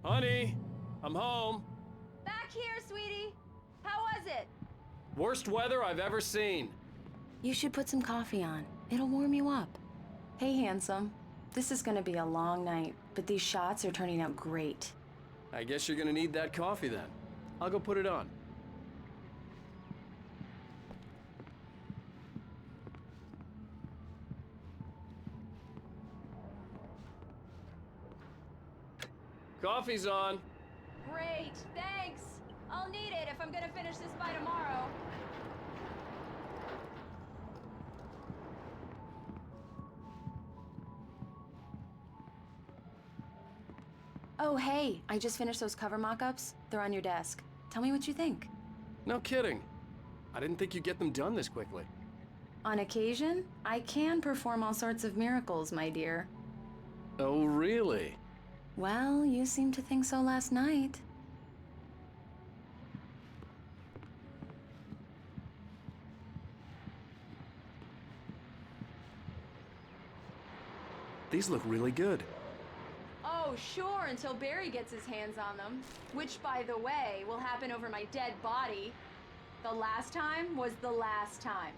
Honey, I'm home. Back here, sweetie. How was it? Worst weather I've ever seen. You should put some coffee on. It'll warm you up. Hey, handsome. This is gonna be a long night, but these shots are turning out great. I guess you're gonna need that coffee then. I'll go put it on. Coffee's on. Great, thanks. I'll need it if I'm gonna finish this by tomorrow. Oh, hey, I just finished those cover mock-ups. They're on your desk. Tell me what you think. No kidding. I didn't think you'd get them done this quickly. On occasion, I can perform all sorts of miracles, my dear. Oh, really? Well, you seemed to think so last night. These look really good. Oh, sure, until Barry gets his hands on them. Which, by the way, will happen over my dead body. The last time was the last time.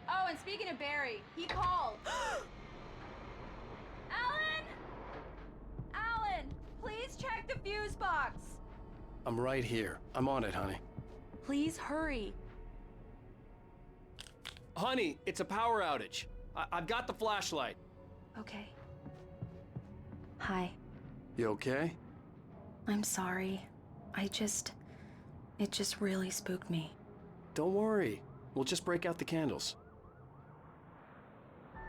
Oh, and speaking of Barry, he called. Alan! Alan, please check the fuse box. I'm right here. I'm on it, honey. Please hurry. Honey, it's a power outage. I've got the flashlight. Okay. Hi. You okay? I'm sorry. It just really spooked me. Don't worry. We'll just break out the candles.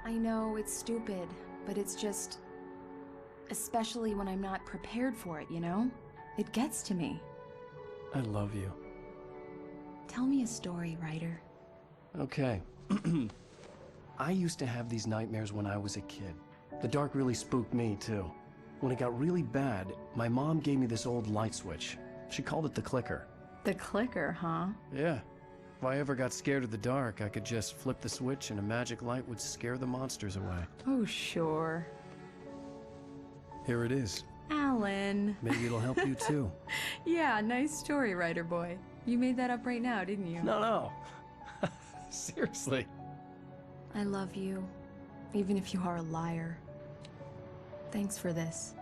I know it's stupid, but it's just... especially when I'm not prepared for it, you know? It gets to me. I love you. Tell me a story, writer. Okay. I used to have these nightmares when I was a kid. The dark really spooked me, too. When it got really bad, my mom gave me this old light switch. She called it the clicker. The clicker, huh? Yeah. If I ever got scared of the dark, I could just flip the switch and a magic light would scare the monsters away. Oh, sure. Here it is. Alan. Maybe it'll help you, too. Yeah, nice story, writer boy. You made that up right now, didn't you? No. Seriously. I love you, even if you are a liar. Thanks for this.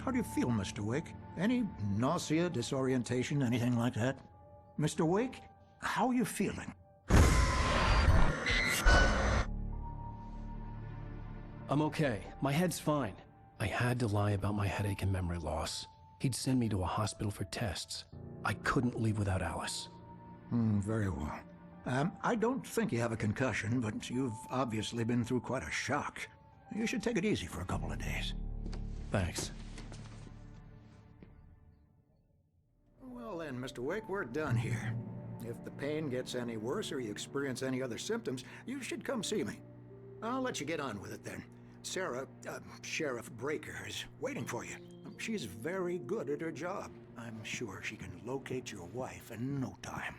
How do you feel, Mr. Wake? Any nausea, disorientation, anything like that? Mr. Wake, how are you feeling? I'm okay. My head's fine. I had to lie about my headache and memory loss. He'd send me to a hospital for tests. I couldn't leave without Alice. Very well. I don't think you have a concussion, but you've obviously been through quite a shock. You should take it easy for a couple of days. Thanks. Well then, Mr. Wake, we're done here. If the pain gets any worse or you experience any other symptoms, you should come see me. I'll let you get on with it then. Sarah, Sheriff Breaker, is waiting for you. She's very good at her job. I'm sure she can locate your wife in no time.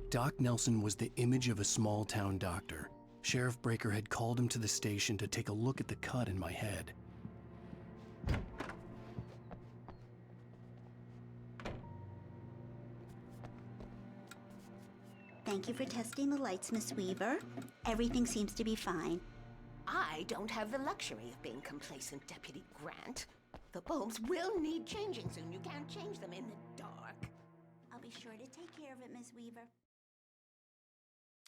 Doc Nelson was the image of a small-town doctor. Sheriff Breaker had called him to the station to take a look at the cut in my head. Thank you for testing the lights, Miss Weaver. Everything seems to be fine. I don't have the luxury of being complacent, Deputy Grant. The bulbs will need changing soon. You can't change them in the dark. I'll be sure to take care of it, Miss Weaver.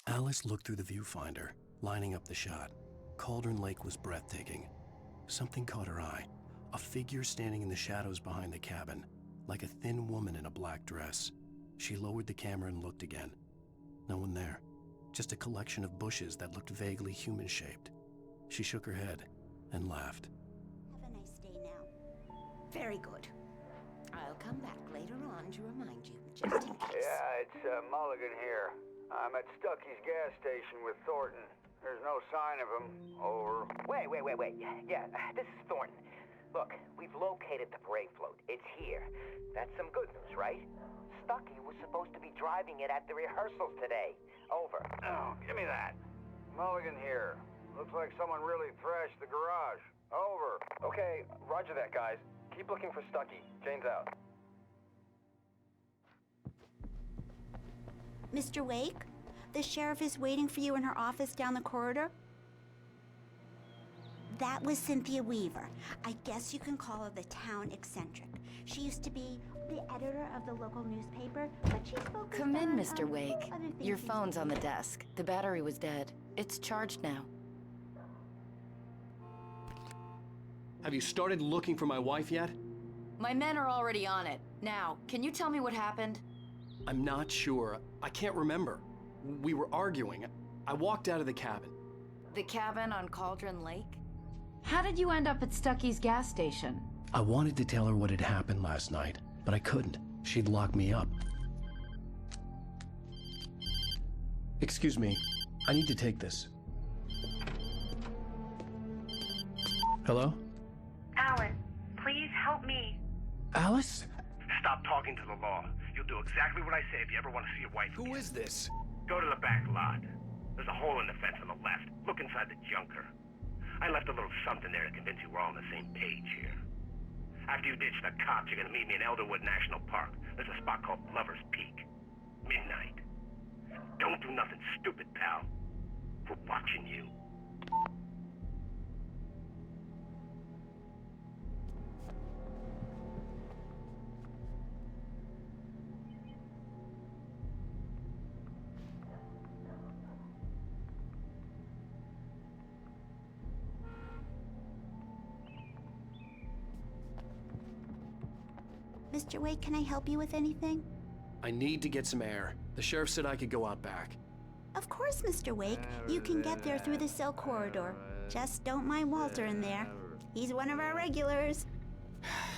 Alice looked through the viewfinder, lining up the shot. Cauldron Lake was breathtaking. Something caught her eye. A figure standing in the shadows behind the cabin, like a thin woman in a black dress. She lowered the camera and looked again. No one there. Just a collection of bushes that looked vaguely human-shaped. She shook her head and laughed. Have a nice day now. Very good. I'll come back later on to remind you, just in case. Yeah, it's Mulligan here. I'm at Stucky's gas station with Thornton. There's no sign of him. Over. Wait. Yeah, this is Thornton. Look, we've located the parade float. It's here. That's some good news, right? Stucky was supposed to be driving it at the rehearsals today. Over. Oh, give me that. Mulligan here. Looks like someone really thrashed the garage. Over. Okay, roger that, guys. Keep looking for Stucky. Jane's out. Mr. Wake, the sheriff is waiting for you in her office down the corridor. That was Cynthia Weaver. I guess you can call her the town eccentric. She used to be the editor of the local newspaper, but she's focused Come in, on, Mr. Wake. other things Your these phone's on the days. desk. The battery was dead. It's charged now. Have you started looking for my wife yet? My men are already on it. Now, can you tell me what happened? I'm not sure. I can't remember. We were arguing. I walked out of the cabin. The cabin on Cauldron Lake? How did you end up at Stucky's gas station? I wanted to tell her what had happened last night, but I couldn't. She'd lock me up. Excuse me. I need to take this. Hello? Alan, please help me. Alice? Stop talking to the law. You'll do exactly what I say if you ever want to see your wife again. Who is this? Go to the back lot. There's a hole in the fence on the left. Look inside the junker. I left a little something there to convince you we're all on the same page here. After you ditch the cops, you're gonna meet me in Elderwood National Park. There's a spot called Lover's Peak. Midnight. Don't do nothing stupid, pal. We're watching you. Mr. Wake, can I help you with anything? I need to get some air. The sheriff said I could go out back. Of course, Mr. Wake. You can get there through the cell corridor. Just don't mind Walter in there. He's one of our regulars.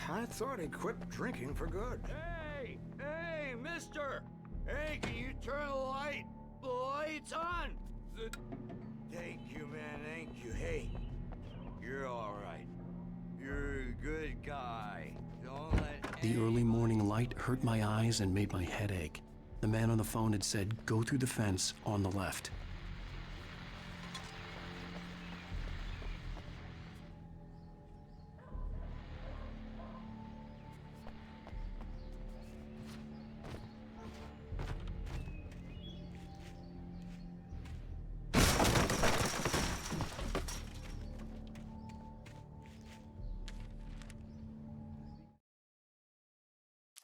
I thought he quit drinking for good. Hey, mister! Hey, can you turn the light? The light's on! Thank you, man, thank you. Hey, you're all right. You're a good guy. Don't let The early morning light hurt my eyes and made my head ache. The man on the phone had said, go through the fence on the left.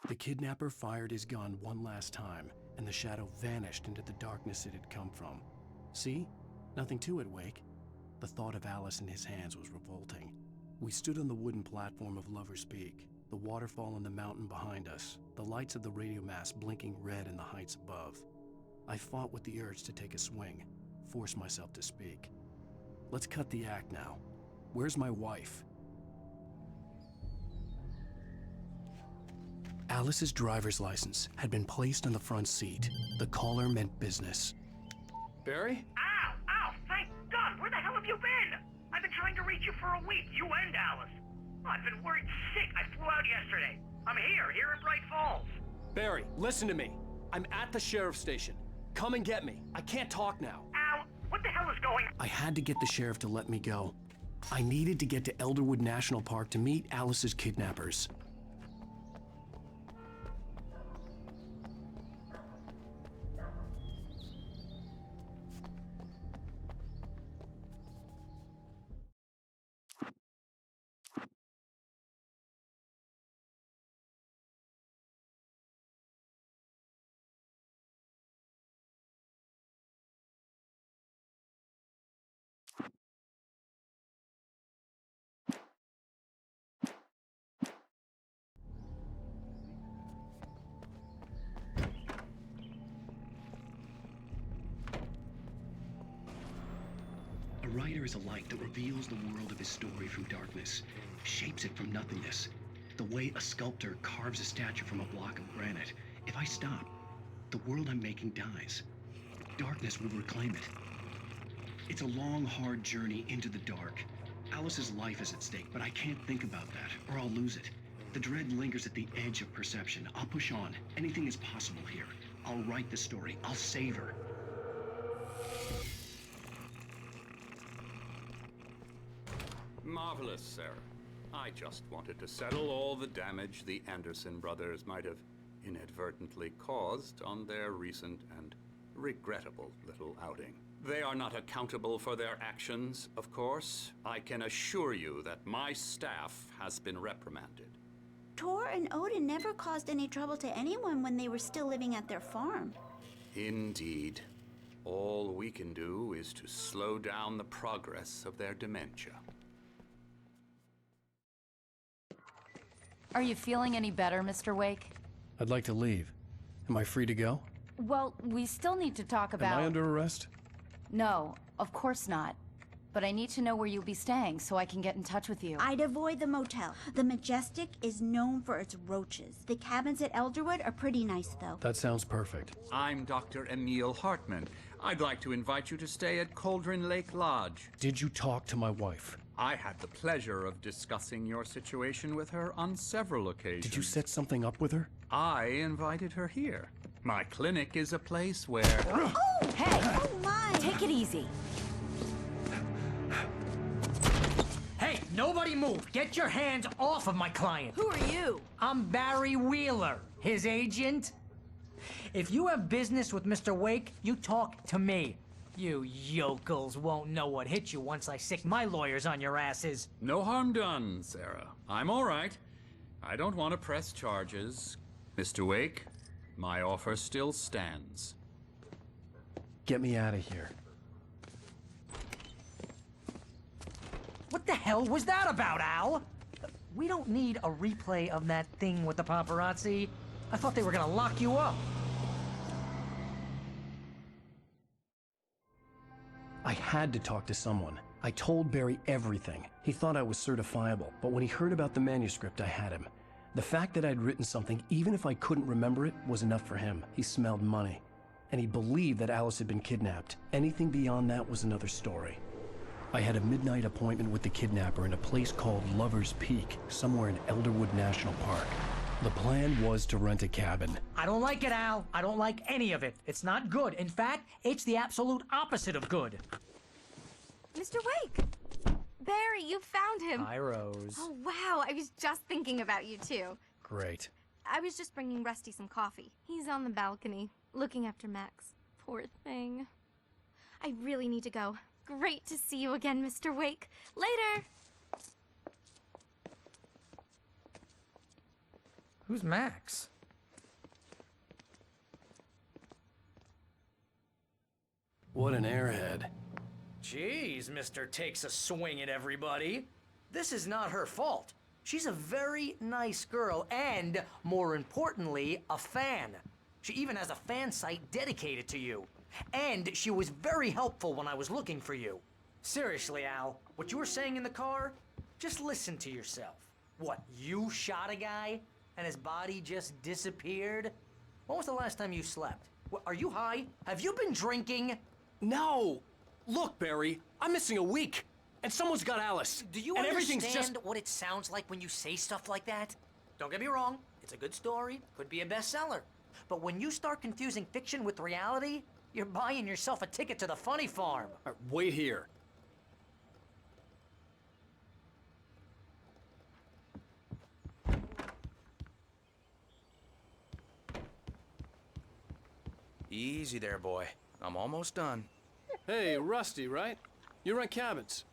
The kidnapper fired his gun one last time, and the shadow vanished into the darkness it had come from. See? Nothing to it, Wake. The thought of Alice in his hands was revolting. We stood on the wooden platform of Lover's Peak, the waterfall on the mountain behind us, the lights of the radio mast blinking red in the heights above. I fought with the urge to take a swing, force myself to speak. Let's cut the act now. Where's my wife? Alice's driver's license had been placed on the front seat. The caller meant business. Barry? Ow! Ow! Thank God! Where the hell have you been? I've been trying to reach you for a week, you and Alice. I've been worried sick. I flew out yesterday. I'm here in Bright Falls. Barry, listen to me. I'm at the sheriff's station. Come and get me. I can't talk now. Ow! What the hell is going on? I had to get the sheriff to let me go. I needed to get to Elderwood National Park to meet Alice's kidnappers. A writer is a light that reveals the world of his story from darkness, shapes it from nothingness. The way a sculptor carves a statue from a block of granite. If I stop, the world I'm making dies. Darkness will reclaim it. It's a long, hard journey into the dark. Alice's life is at stake, but I can't think about that, or I'll lose it. The dread lingers at the edge of perception. I'll push on. Anything is possible here. I'll write the story. I'll save her. Marvelous, Sarah. I just wanted to settle all the damage the Anderson brothers might have inadvertently caused on their recent and regrettable little outing. They are not accountable for their actions, of course. I can assure you that my staff has been reprimanded. Tor and Odin never caused any trouble to anyone when they were still living at their farm. Indeed. All we can do is to slow down the progress of their dementia. Are you feeling any better, Mr. Wake? I'd like to leave. Am I free to go? Well, we still need to talk about... Am I under arrest? No, of course not. But I need to know where you'll be staying so I can get in touch with you. I'd avoid the motel. The Majestic is known for its roaches. The cabins at Elderwood are pretty nice, though. That sounds perfect. I'm Dr. Emil Hartman. I'd like to invite you to stay at Cauldron Lake Lodge. Did you talk to my wife? I had the pleasure of discussing your situation with her on several occasions. Did you set something up with her? I invited her here. My clinic is a place where... Oh! Hey! Oh, my! Take it easy. Hey, nobody move! Get your hands off of my client! Who are you? I'm Barry Wheeler, his agent. If you have business with Mr. Wake, you talk to me. You yokels won't know what hit you once I sick my lawyers on your asses. No harm done, Sarah. I'm all right. I don't want to press charges. Mr. Wake, my offer still stands. Get me out of here. What the hell was that about, Al? We don't need a replay of that thing with the paparazzi. I thought they were gonna lock you up. I had to talk to someone. I told Barry everything. He thought I was certifiable, but when he heard about the manuscript, I had him. The fact that I'd written something, even if I couldn't remember it, was enough for him. He smelled money. And he believed that Alice had been kidnapped. Anything beyond that was another story. I had a midnight appointment with the kidnapper in a place called Lover's Peak, somewhere in Elderwood National Park. The plan was to rent a cabin. I don't like it, Al. I don't like any of it. It's not good. In fact, it's the absolute opposite of good. Mr. Wake! Barry, you found him! Hi, Rose. Oh, wow. I was just thinking about you, too. Great. I was just bringing Rusty some coffee. He's on the balcony, looking after Max. Poor thing. I really need to go. Great to see you again, Mr. Wake. Later! Who's Max? What an airhead. Jeez, Mr. Takes a swing at everybody. This is not her fault. She's a very nice girl and, more importantly, a fan. She even has a fan site dedicated to you. And she was very helpful when I was looking for you. Seriously, Al, what you were saying in the car, just listen to yourself. What, you shot a guy and his body just disappeared? When was the last time you slept? What, are you high? Have you been drinking? No! Look, Barry, I'm missing a week. And someone's got Alice. Do you understand what it sounds like when you say stuff like that? Don't get me wrong, it's a good story, could be a bestseller. But when you start confusing fiction with reality, you're buying yourself a ticket to the funny farm. Wait here. Easy there, boy. I'm almost done. Hey, Rusty, right? You rent cabins.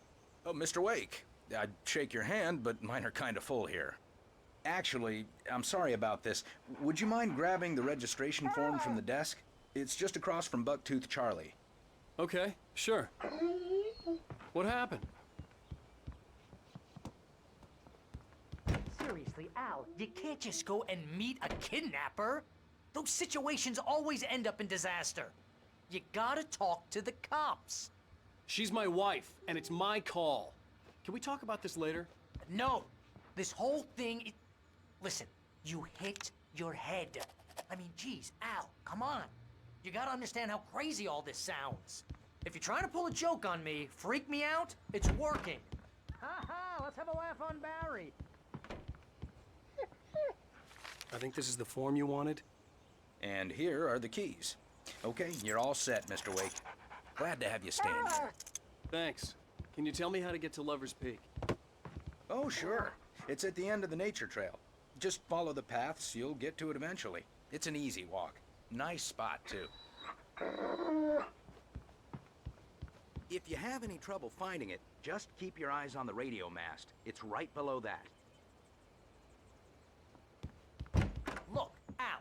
Oh, Mr. Wake. I'd shake your hand, but mine are kind of full here. Actually, I'm sorry about this. Would you mind grabbing the registration form from the desk? It's just across from Bucktooth Charlie. Okay, sure. What happened? Seriously, Al, you can't just go and meet a kidnapper. Those situations always end up in disaster. You gotta talk to the cops. She's my wife, and it's my call. Can we talk about this later? No. This whole thing... Listen, you hit your head. I mean, geez, Al, come on. You gotta understand how crazy all this sounds. If you're trying to pull a joke on me, freak me out, it's working. Ha ha, let's have a laugh on Barry. I think this is the form you wanted. And here are the keys. Okay, you're all set, Mr. Wake. Glad to have you stand here. Thanks. Can you tell me how to get to Lover's Peak? Oh, sure. It's at the end of the nature trail. Just follow the paths, you'll get to it eventually. It's an easy walk. Nice spot, too. If you have any trouble finding it, just keep your eyes on the radio mast. It's right below that. Look, Al,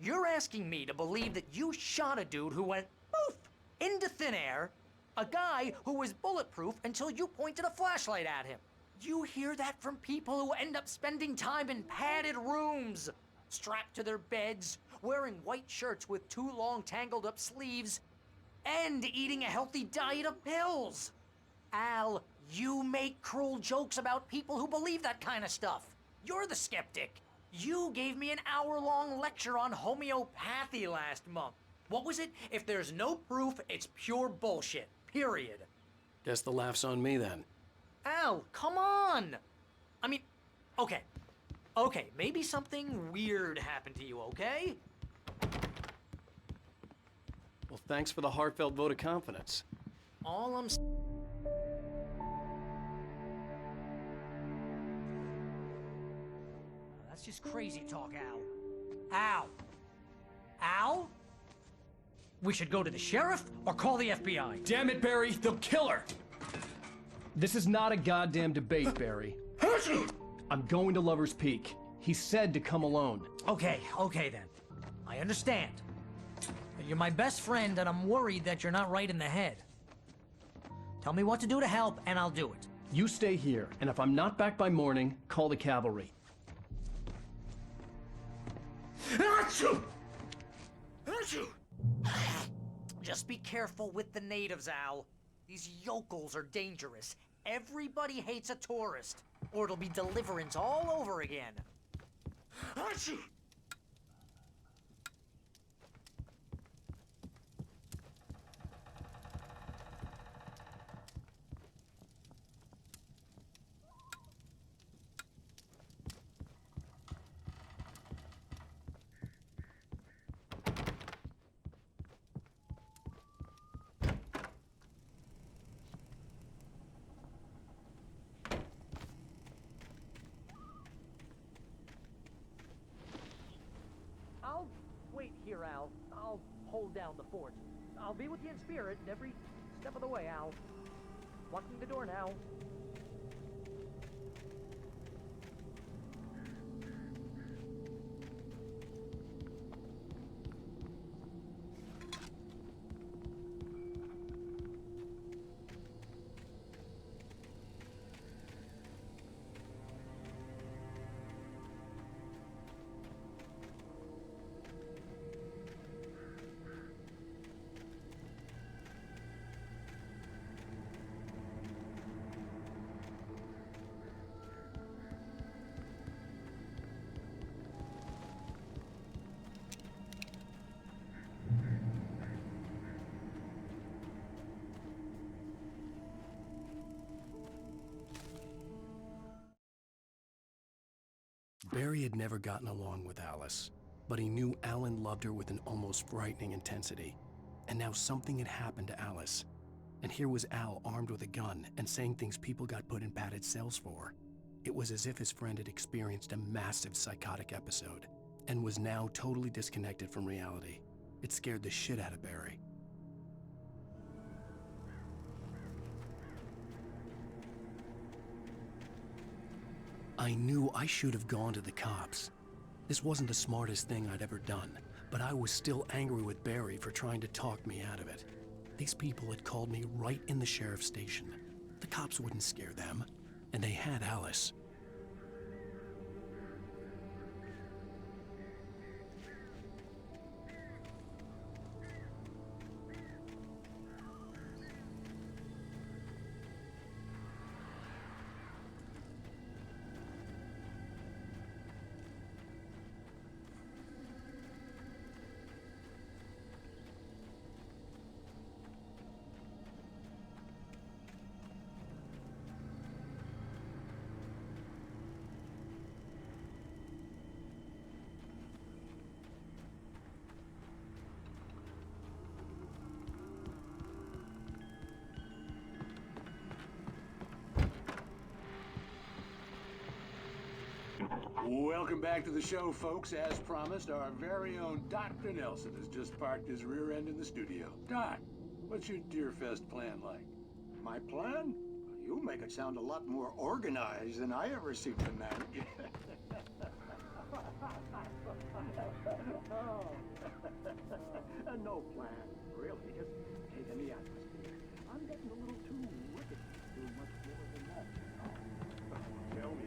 you're asking me to believe that you shot a dude who went poof into thin air, a guy who was bulletproof until you pointed a flashlight at him. You hear that from people who end up spending time in padded rooms, strapped to their beds, wearing white shirts with too long tangled up sleeves, and eating a healthy diet of pills. Al, you make cruel jokes about people who believe that kind of stuff. You're the skeptic. You gave me an hour-long lecture on homeopathy last month. What was it? If there's no proof, it's pure bullshit. Period. Guess the laugh's on me then. Al, come on! I mean, okay. Okay, maybe something weird happened to you, okay? Well, thanks for the heartfelt vote of confidence. All I'm That's just crazy talk, Al. Al! Al? We should go to the sheriff or call the FBI. Damn it, Barry, they'll kill her! This is not a goddamn debate, Barry. I'm going to Lover's Peak. He said to come alone. Okay then. I understand. You're my best friend, and I'm worried that you're not right in the head. Tell me what to do to help, and I'll do it. You stay here, and if I'm not back by morning, call the cavalry. Achoo! Achoo! Just be careful with the natives, Al. These yokels are dangerous. Everybody hates a tourist, or it'll be Deliverance all over again. Achoo! I'll wait here, Al. I'll hold down the fort. I'll be with you in spirit every step of the way, Al. Locking the door now. Barry had never gotten along with Alice, but he knew Alan loved her with an almost frightening intensity. And now something had happened to Alice. And here was Al armed with a gun and saying things people got put in padded cells for. It was as if his friend had experienced a massive psychotic episode and was now totally disconnected from reality. It scared the shit out of Barry. I knew I should have gone to the cops. This wasn't the smartest thing I'd ever done, but I was still angry with Barry for trying to talk me out of it. These people had called me right in the sheriff's station. The cops wouldn't scare them, and they had Alice. Welcome back to the show, folks. As promised, our very own Dr. Nelson has just parked his rear end in the studio. Doc, what's your Deerfest plan like? My plan? You make it sound a lot more organized than I ever seem to manage. No plan, really. Just taking the atmosphere. I'm getting a little too wicked to do much more than that. Tell me,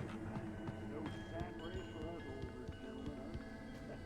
no sack race for us older gentlemen, huh?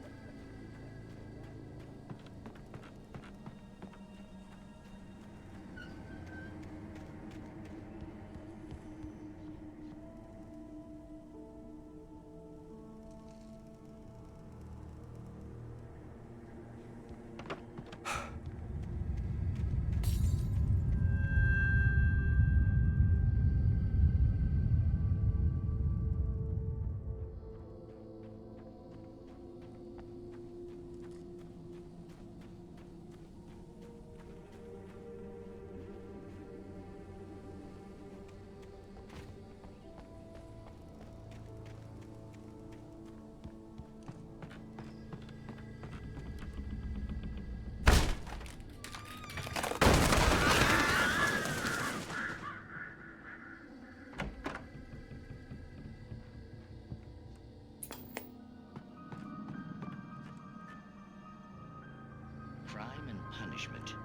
Crime and punishment.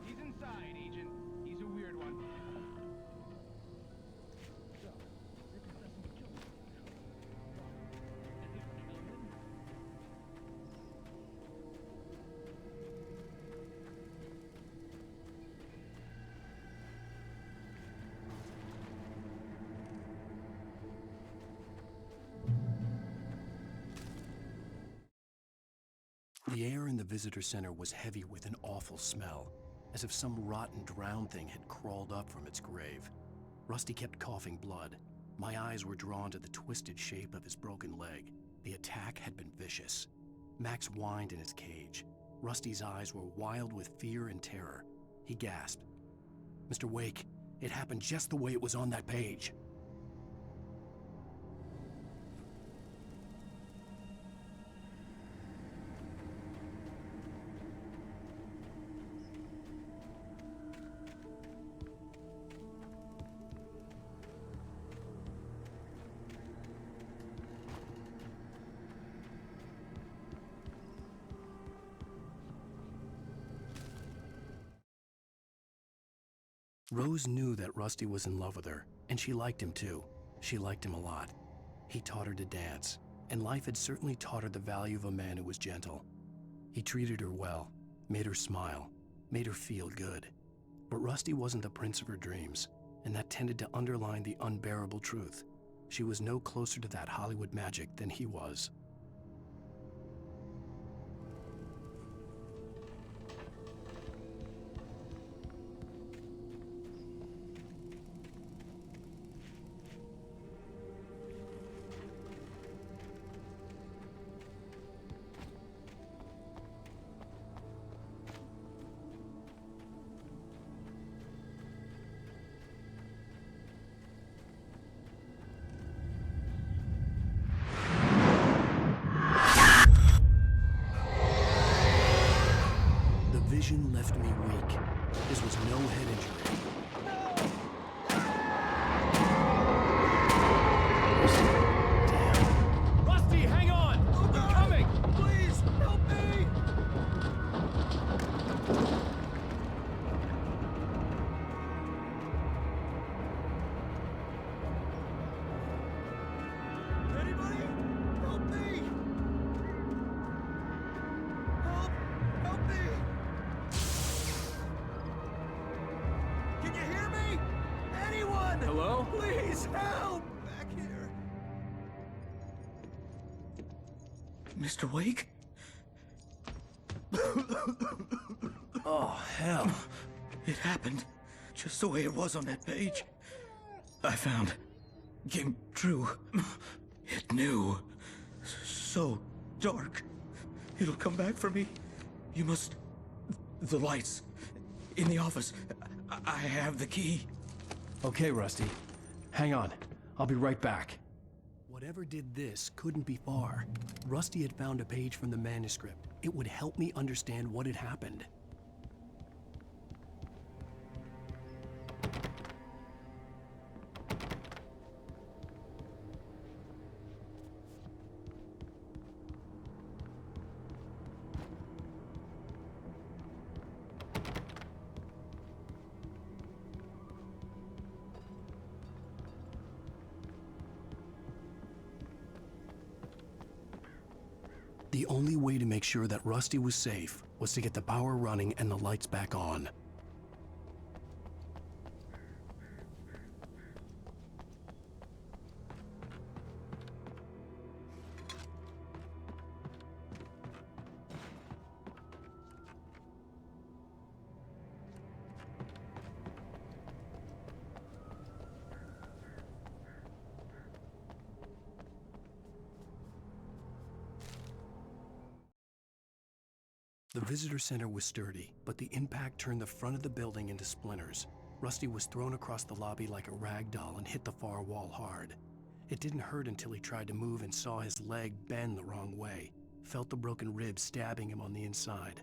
He's inside, Agent. He's a weird one. The air in the visitor center was heavy with an awful smell, as if some rotten drowned thing had crawled up from its grave. Rusty kept coughing blood. My eyes were drawn to the twisted shape of his broken leg. The attack had been vicious. Max whined in his cage. Rusty's eyes were wild with fear and terror. He gasped. "Mr. Wake, it happened just the way it was on that page." Rose knew that Rusty was in love with her, and she liked him too. She liked him a lot. He taught her to dance, and life had certainly taught her the value of a man who was gentle. He treated her well, made her smile, made her feel good. But Rusty wasn't the prince of her dreams, and that tended to underline the unbearable truth. She was no closer to that Hollywood magic than he was. Vision left me weak. This was no head injury. Damn. Rusty, hang on! I'm coming! Please, help me! Anybody? Help me! Help me! Can you hear me? Anyone? Hello? Please help! Back here. Mr. Wake? Oh, hell. It happened just the way it was on that page. I found. Came true. It knew. So dark. It'll come back for me. You must... The lights. In the office. I have the key. Okay, Rusty. Hang on. I'll be right back. Whatever did this couldn't be far. Rusty had found a page from the manuscript. It would help me understand what had happened. The only way to make sure that Rusty was safe was to get the power running and the lights back on. The visitor center was sturdy, but the impact turned the front of the building into splinters. Rusty was thrown across the lobby like a rag doll and hit the far wall hard. It didn't hurt until he tried to move and saw his leg bend the wrong way, felt the broken ribs stabbing him on the inside.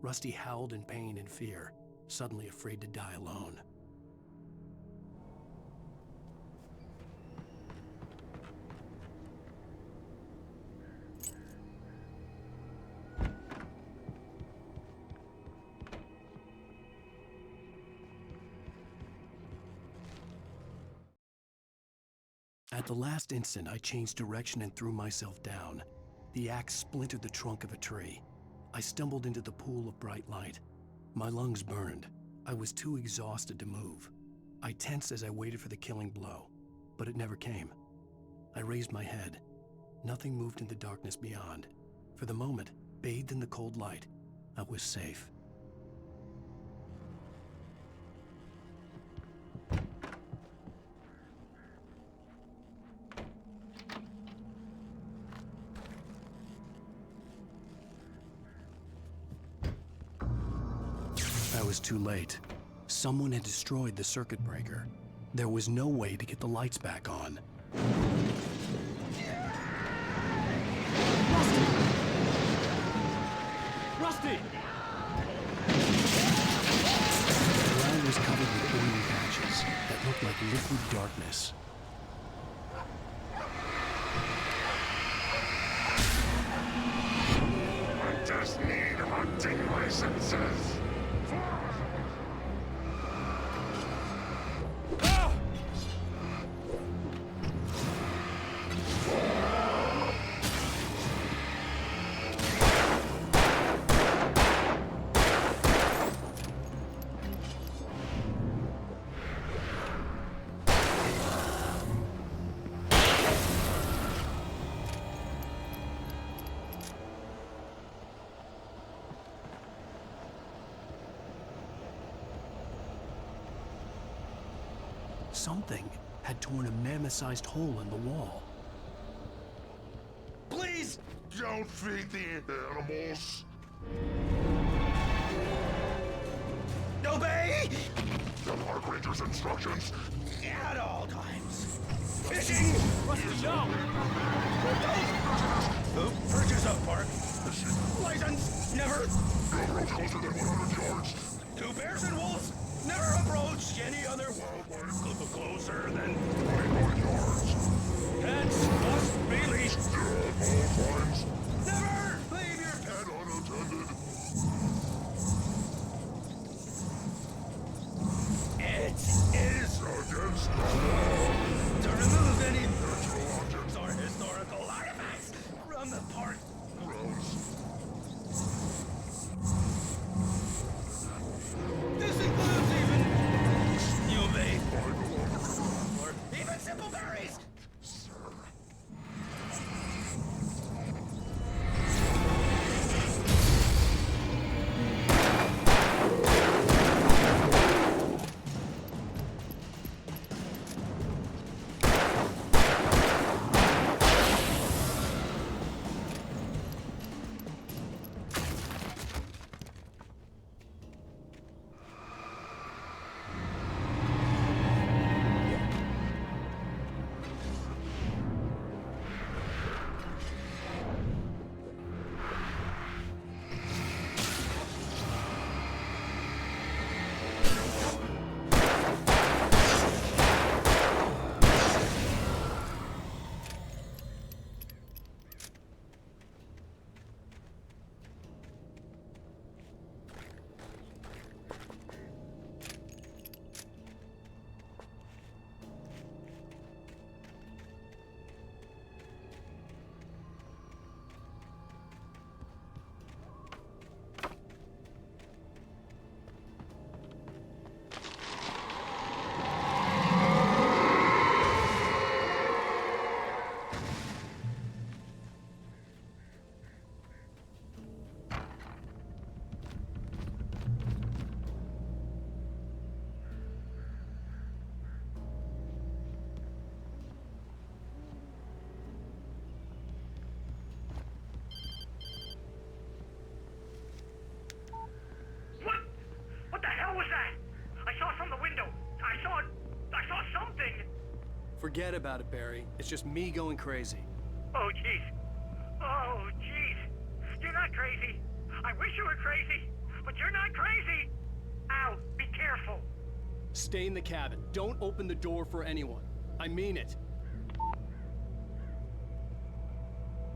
Rusty howled in pain and fear, suddenly afraid to die alone. At the last instant, I changed direction and threw myself down. The axe splintered the trunk of a tree. I stumbled into the pool of bright light. My lungs burned. I was too exhausted to move. I tensed as I waited for the killing blow, but it never came. I raised my head. Nothing moved in the darkness beyond. For the moment, bathed in the cold light, I was safe. I was too late. Someone had destroyed the circuit breaker. There was no way to get the lights back on. Rusty! The ground was covered with gleaming patches that looked like liquid darkness. I just need hunting licenses. Something had torn a mammoth-sized hole in the wall. Please don't feed the animals. Obey! The park ranger's instructions. At all times. Fishing! Rusty, no! Who purchase a park? License! Never! No approach closer than 100 yards. Two bears and wolves! Never approach any other wildlife closer than 25 yards. Pets must be leashed. At all times. Never leave your pet unattended. It is against the law to remove any natural objects or historical artifacts from the park. Gross. This includes even you may or even simple berries. Sir. Forget about it, Barry. It's just me going crazy. Oh, jeez. Oh, jeez. You're not crazy. I wish you were crazy, but you're not crazy. Ow, be careful. Stay in the cabin. Don't open the door for anyone. I mean it.